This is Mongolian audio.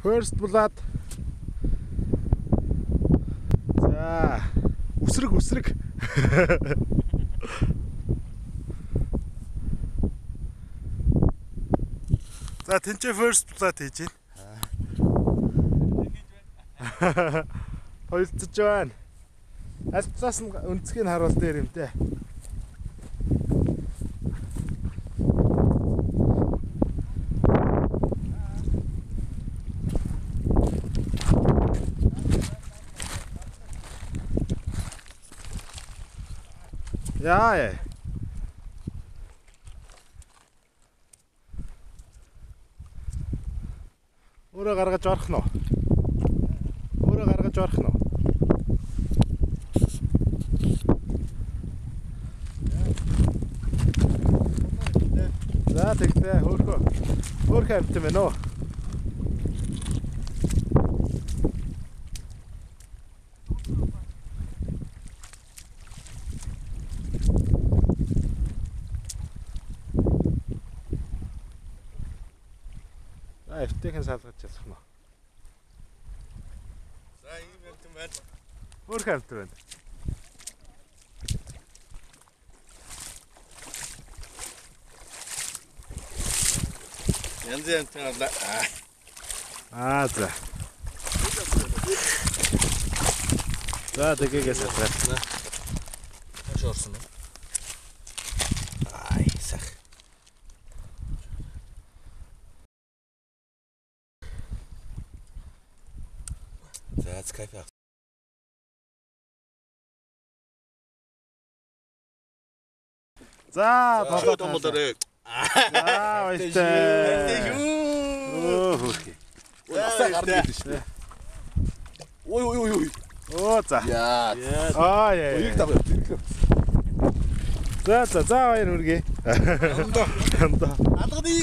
First blood. За, үсрэг. За, тэнцээ first blood хийж байна. Хоёрцож байна. Аль талаас нь өнцгийг харуул дээр юм те. Яа. Өөрөө гаргаж орох нь. За тэгтээ хөөхөө амт юм байна уу? Эвтэйхэн салгаж чадах нь. За ийм амт юм байна. Хөөхөө амт байна. Янз янз таалаа. За. За тэгээгээ салгана. Хаш орсон уу? Сах. За скайп. За томодорыг. Баяртай. Асаа гарна гэдэг шүү. Ой. За. Яа. Яа. Уйг тав. За баяр үргээ. Алганы